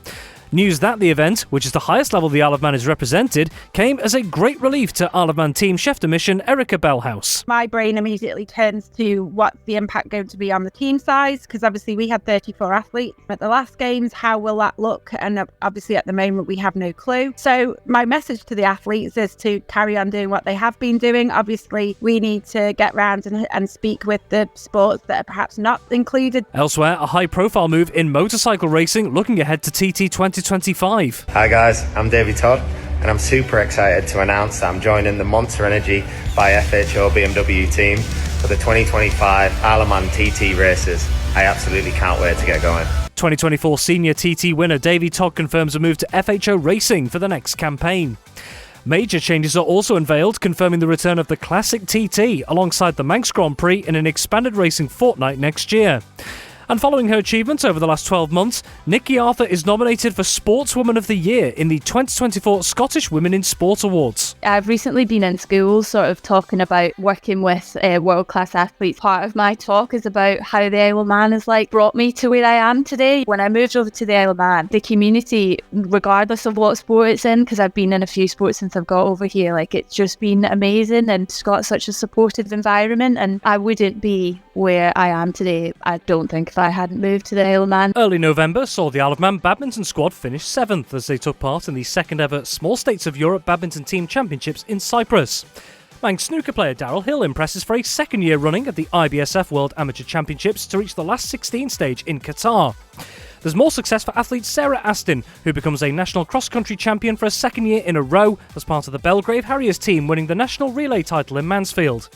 S1: News that the event, which is the highest level the Isle of Man is represented, came as a great relief to Isle of Man team chef de mission Erica Bellhouse.
S14: My brain immediately turns to what's the impact going to be on the team size, because obviously we had 34 athletes at the last games. How will that look? And obviously at the moment we have no clue. So my message to the athletes is to carry on doing what they have been doing. Obviously we need to get round and speak with the sports that are perhaps not included.
S1: Elsewhere, a high-profile move in motorcycle racing looking ahead to TT 2025.
S15: Hi guys, I'm Davey Todd and I'm super excited to announce that I'm joining the Monster Energy by FHO BMW team for the 2025 Isle of Man TT races. I absolutely can't wait to get going.
S1: 2024 senior TT winner Davey Todd confirms a move to FHO Racing for the next campaign. Major changes are also unveiled, confirming the return of the Classic TT alongside the Manx Grand Prix in an expanded racing fortnight next year. And following her achievements over the last 12 months, Nikki Arthur is nominated for Sportswoman of the Year in the 2024 Scottish Women in Sport Awards.
S20: I've recently been in schools sort of talking about working with world-class athletes. Part of my talk is about how the Isle of Man has brought me to where I am today. When I moved over to the Isle of Man, the community, regardless of what sport it's in, because I've been in a few sports since I've got over here, it's just been amazing, and it's got such a supportive environment, and I wouldn't be where I am today, I don't think, if I hadn't moved to the Isle of Man.
S1: Early November saw the Isle of Man badminton squad finish 7th as they took part in the second ever Small States of Europe Badminton Team Championships in Cyprus. Manx snooker player Daryl Hill impresses for a second year running at the IBSF World Amateur Championships to reach the last 16 stage in Qatar. There's more success for athlete Sarah Astin, who becomes a national cross-country champion for a second year in a row as part of the Belgrave Harriers team winning the national relay title in Mansfield.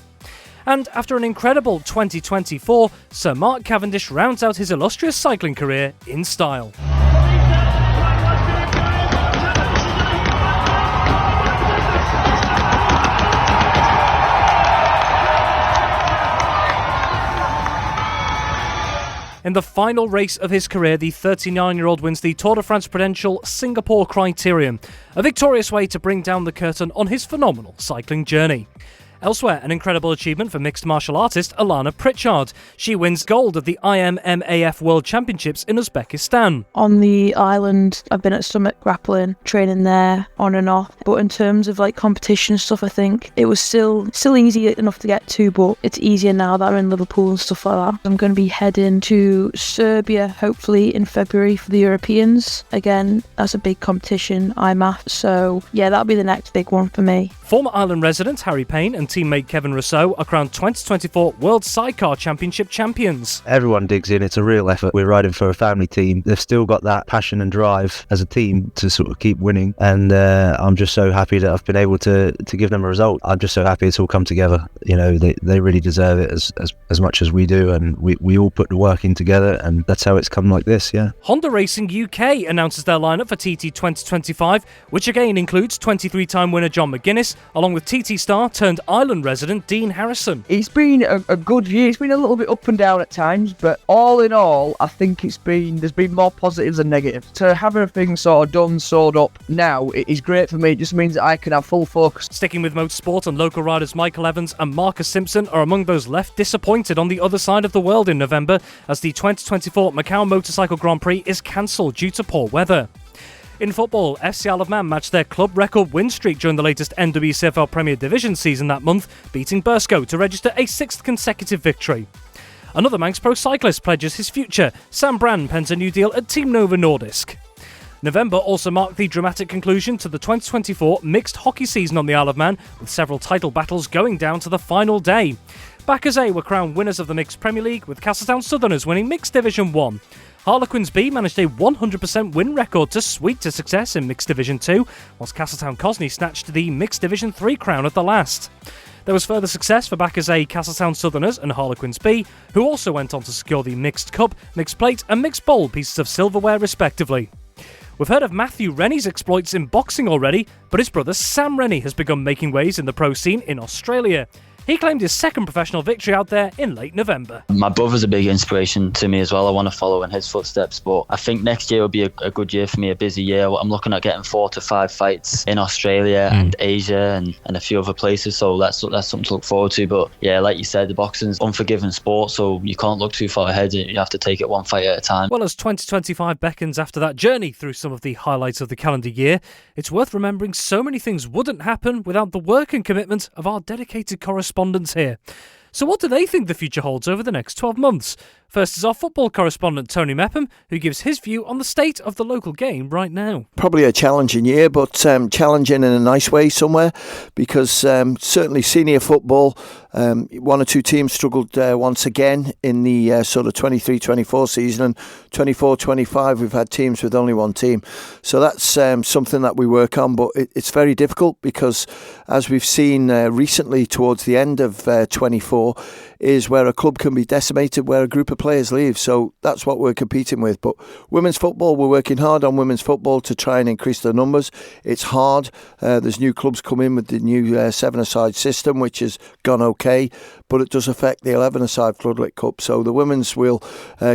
S1: And after an incredible 2024, Sir Mark Cavendish rounds out his illustrious cycling career in style. In the final race of his career, the 39-year-old wins the Tour de France Prudential Singapore Criterium, a victorious way to bring down the curtain on his phenomenal cycling journey. Elsewhere, an incredible achievement for mixed martial artist Alana Pritchard. She wins gold at the IMMAF World Championships in Uzbekistan.
S23: On the island, I've been at Summit Grappling, training there on and off. But in terms of competition stuff, I think it was still easy enough to get to, but it's easier now that I'm in Liverpool and stuff like that. I'm going to be heading to Serbia, hopefully in February for the Europeans. Again, that's a big competition, IMAF. So yeah, that'll be the next big one for me.
S1: Former Island resident Harry Payne and teammate Kevin Rousseau are crowned 2024 World Sidecar Championship champions.
S13: Everyone digs in, it's a real effort. We're riding for a family team. They've still got that passion and drive as a team to sort of keep winning, and I'm just so happy that I've been able to give them a result. I'm just so happy it's all come together. You know, they really deserve it as much as we do, and we all put the work in together, and that's how it's come like this, yeah.
S1: Honda Racing UK announces their lineup for TT 2025, which again includes 23-time winner John McGuinness, along with TT star turned Ireland resident Dean Harrison.
S2: It's been a good year. It's been a little bit up and down at times, but all in all, I think there's been more positives than negatives. To have everything sort of done, sewed up now, it is great for me. It just means that I can have full focus.
S1: Sticking with motorsport, and local riders Michael Evans and Marcus Simpson are among those left disappointed on the other side of the world in November as the 2024 Macau Motorcycle Grand Prix is cancelled due to poor weather. In football, FC Isle of Man matched their club record win streak during the latest NWCFL Premier Division season that month, beating Burscough to register a 6th consecutive victory. Another Manx Pro cyclist pledges his future. Sam Brand pens a new deal at Team Nova Nordisk. November also marked the dramatic conclusion to the 2024 mixed hockey season on the Isle of Man, with several title battles going down to the final day. Backers A were crowned winners of the Mixed Premier League, with Castletown Southerners winning Mixed Division 1. Harlequins B managed a 100% win record to sweep to success in Mixed Division 2, whilst Castletown Cosney snatched the Mixed Division 3 crown at the last. There was further success for backers A, Castletown Southerners and Harlequins B, who also went on to secure the Mixed Cup, Mixed Plate and Mixed Bowl pieces of silverware respectively. We've heard of Matthew Rennie's exploits in boxing already, but his brother Sam Rennie has begun making waves in the pro scene in Australia. He claimed his second professional victory out there in late November.
S5: My brother's a big inspiration to me as well. I want to follow in his footsteps, but I think next year will be a good year for me, a busy year. I'm looking at getting 4 to 5 fights in Australia and Asia and a few other places, so that's something to look forward to. But yeah, like you said, the boxing's unforgiving sport, so you can't look too far ahead. You have to take it one fight at a time.
S1: Well, as 2025 beckons after that journey through some of the highlights of the calendar year, it's worth remembering so many things wouldn't happen without the work and commitment of our dedicated correspondents here. So what do they think the future holds over the next 12 months? First is our football correspondent Tony Mepham, who gives his view on the state of the local game right now.
S12: Probably a challenging year, but challenging in a nice way somewhere, because certainly senior football, one or two teams struggled once again in the sort of 23-24 season, and 24-25 we've had teams with only one team. So that's something that we work on, but it's very difficult because, as we've seen recently towards the end of 24, is where a club can be decimated, where a group of players leave. So that's what we're competing with. But women's football, we're working hard on women's football to try and increase the numbers. It's hard. There's new clubs come in with the new 7-a-side system, which has gone okay, but it does affect the 11-a-side Floodlit Cup. So the women's will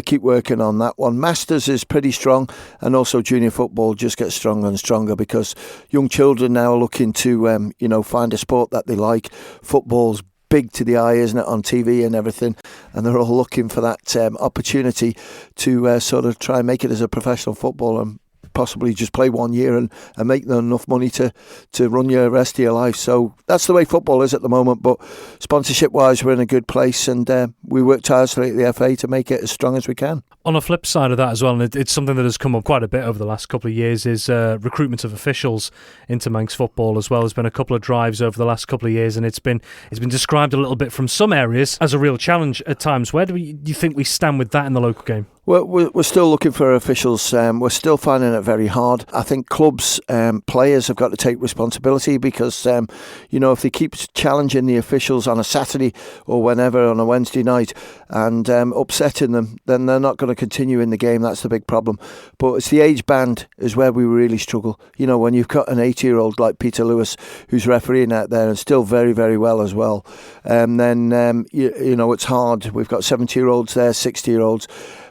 S12: keep working on that one. Masters is pretty strong, and also junior football just gets stronger and stronger because young children now are looking to find a sport that they like. Football's big to the eye, isn't it, on TV and everything, and they're all looking for that opportunity to sort of try and make it as a professional football and possibly just play 1 year and make enough money to run your rest of your life. So that's the way football is at the moment, but sponsorship wise we're in a good place, and we work tirelessly at the FA to make it as strong as we can.
S1: On a flip side of that as well, and it's something that has come up quite a bit over the last couple of years, is recruitment of officials into Manx football as well. There's been a couple of drives over the last couple of years, and it's been described a little bit from some areas as a real challenge at times. Where do you think we stand with that in the local game?
S12: We're still looking for officials. We're still finding it very hard. I think clubs, players have got to take responsibility because, if they keep challenging the officials on a Saturday or whenever on a Wednesday night and upsetting them, then they're not going to continue in the game. That's the big problem. But it's the age band is where we really struggle. When you've got an 80-year-old like Peter Lewis who's refereeing out there and still very, very well as well, then it's hard. We've got 70-year-olds there, 60-year-olds.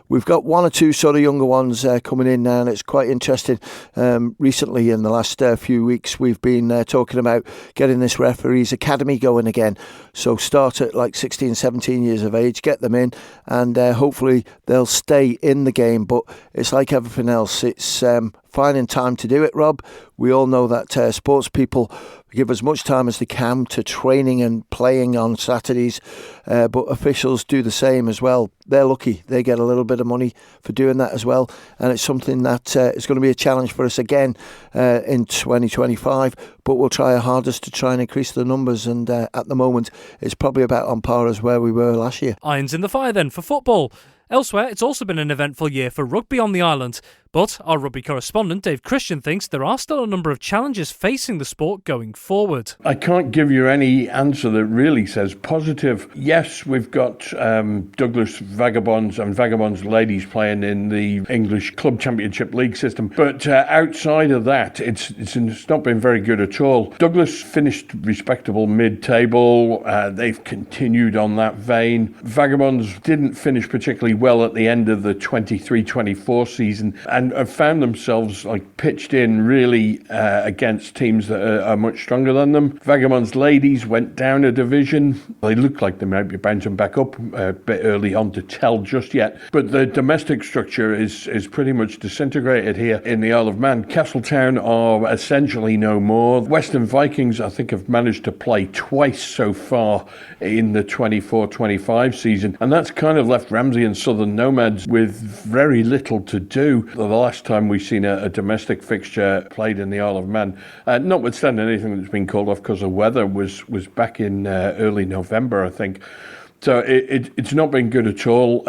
S12: We've got one or two sort of younger ones coming in now, and it's quite interesting. Recently, in the last few weeks, we've been talking about getting this referees academy going again. So start at like 16, 17 years of age, get them in, and hopefully they'll stay in the game. But it's like everything else. It's finding time to do it, Rob. We all know that sports people give as much time as they can to training and playing on Saturdays, but officials do the same as well. They're lucky. They get a little bit of money for doing that as well, and it's something that is going to be a challenge for us again in 2025, but we'll try our hardest to try and increase the numbers, and at the moment it's probably about on par as where we were last year.
S1: Irons in the fire then for football. Elsewhere, it's also been an eventful year for rugby on the island. But our rugby correspondent Dave Christian thinks there are still a number of challenges facing the sport going forward.
S6: I can't give you any answer that really says positive. Yes, we've got Douglas Vagabonds and Vagabonds ladies playing in the English Club Championship League system. But outside of that, it's not been very good at all. Douglas finished respectable mid-table. They've continued on that vein. Vagabonds didn't finish particularly well at the end of the 23-24 season and have found themselves pitched in really against teams that are much stronger than them. Vagabonds ladies went down a division. They look like they might be bouncing back up a bit early on to tell just yet. But the domestic structure is pretty much disintegrated here in the Isle of Man. Castletown are essentially no more. Western Vikings, I think, have managed to play twice so far in the 24-25 season, and that's kind of left Ramsey and Southern Nomads with very little to do. The last time we've seen a domestic fixture played in the Isle of Man, notwithstanding anything that's been called off because of weather, was back in early November, I think. So it's not been good at all.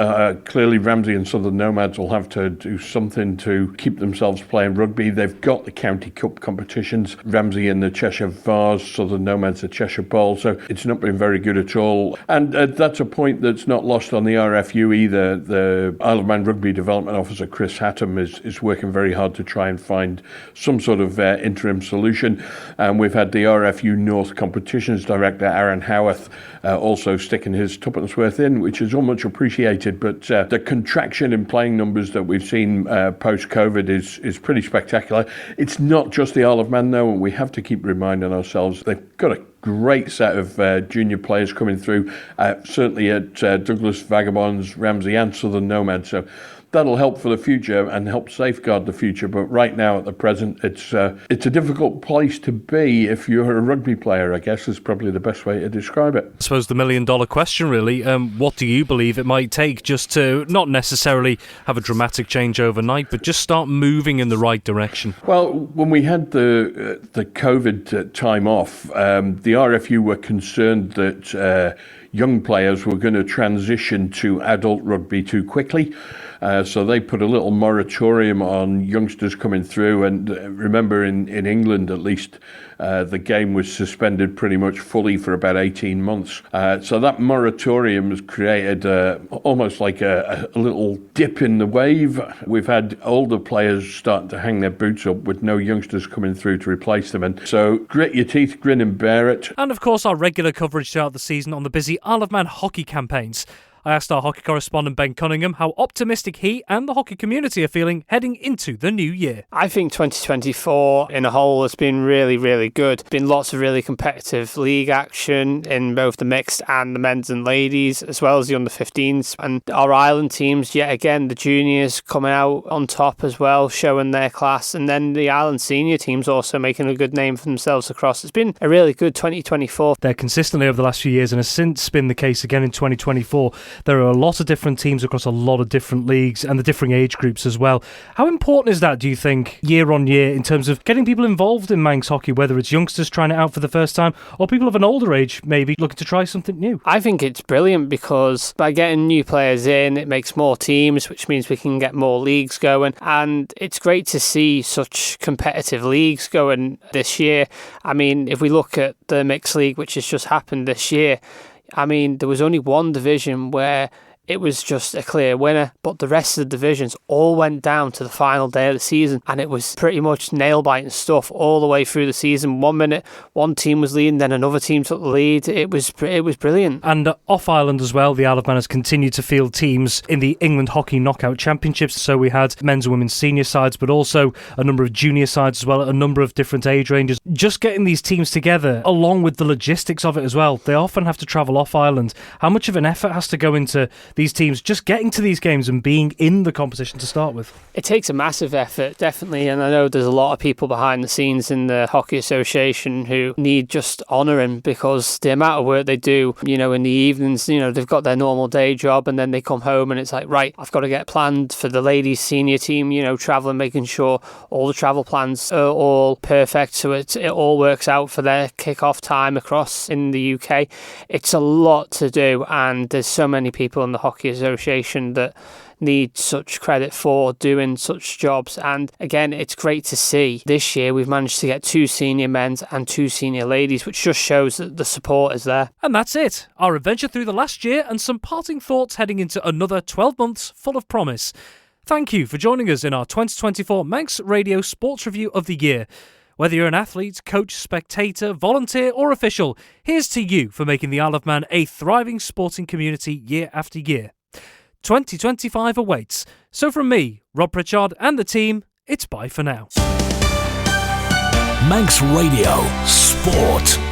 S6: Clearly, Ramsey and Southern Nomads will have to do something to keep themselves playing rugby. They've got the County Cup competitions, Ramsey in the Cheshire Vars, Southern Nomads the Cheshire Bowl, so it's not been very good at all. And that's a point that's not lost on the RFU either. The Isle of Man Rugby Development Officer, Chris Hatton, is working very hard to try and find some sort of interim solution. And we've had the RFU North Competitions Director, Aaron Howarth, also sticking his tuppence worth in, which is all much appreciated. But the contraction in playing numbers that we've seen post-COVID is pretty spectacular. It's not just the Isle of Man, though, and we have to keep reminding ourselves they've got a great set of junior players coming through, certainly at Douglas Vagabonds, Ramsey and Southern Nomads. So that'll help for the future and help safeguard the future. But right now, at the present, it's a difficult place to be if you're a rugby player, I guess, is probably the best way to describe it.
S1: I suppose the million-dollar question, really, what do you believe it might take just to not necessarily have a dramatic change overnight, but just start moving in the right direction?
S6: Well, when we had the COVID time off, the RFU were concerned that young players were going to transition to adult rugby too quickly. So they put a little moratorium on youngsters coming through. And remember, in England, at least, the game was suspended pretty much fully for about 18 months. So that moratorium has created almost like a little dip in the wave. We've had older players starting to hang their boots up with no youngsters coming through to replace them. And so grit your teeth, grin and bear it.
S1: And of course, our regular coverage throughout the season on the busy Isle of Man hockey campaigns. I asked our hockey correspondent Ben Cunningham how optimistic he and the hockey community are feeling heading into the new year.
S7: I think 2024 in a whole has been really, really good. Been lots of really competitive league action in both the mixed and the men's and ladies, as well as the under-15s. And our island teams, yet again, the juniors coming out on top as well, showing their class. And then the island senior teams also making a good name for themselves across. It's been a really good 2024.
S1: They're consistently over the last few years and has since been the case again in 2024. There are a lot of different teams across a lot of different leagues and the differing age groups as well. How important is that, do you think, year on year, in terms of getting people involved in Manx hockey, whether it's youngsters trying it out for the first time or people of an older age maybe looking to try something new?
S7: I think it's brilliant because by getting new players in, it makes more teams, which means we can get more leagues going. And it's great to see such competitive leagues going this year. I mean, if we look at the mixed league, which has just happened this year, I mean, there was only one division where it was just a clear winner, but the rest of the divisions all went down to the final day of the season, and it was pretty much nail-biting stuff all the way through the season. 1 minute, one team was leading, then another team took the lead. It was brilliant.
S1: And off Ireland as well, the Isle of Man has continued to field teams in the England Hockey Knockout Championships. So we had men's and women's senior sides, but also a number of junior sides as well, a number of different age ranges. Just getting these teams together, along with the logistics of it as well, they often have to travel off Ireland. How much of an effort has to go into these teams just getting to these games and being in the competition to start with?
S7: It takes a massive effort, definitely, and I know there's a lot of people behind the scenes in the Hockey Association who need just honouring, because the amount of work they do, you know, in the evenings, you know, they've got their normal day job and then they come home and it's like, right, I've got to get planned for the ladies senior team, you know, travelling, making sure all the travel plans are all perfect so it all works out for their kick-off time across in the UK. It's a lot to do, and there's so many people in the Hockey Association that need such credit for doing such jobs. And again, it's great to see this year we've managed to get 2 senior men's and 2 senior ladies, which just shows that the support is there.
S1: And that's it. Our adventure through the last year and some parting thoughts heading into another 12 months full of promise. Thank you for joining us in our 2024 Manx Radio Sports Review of the Year. Whether you're an athlete, coach, spectator, volunteer or official, here's to you for making the Isle of Man a thriving sporting community year after year. 2025 awaits. So from me, Rob Pritchard and the team, it's bye for now.
S8: Manx Radio Sport.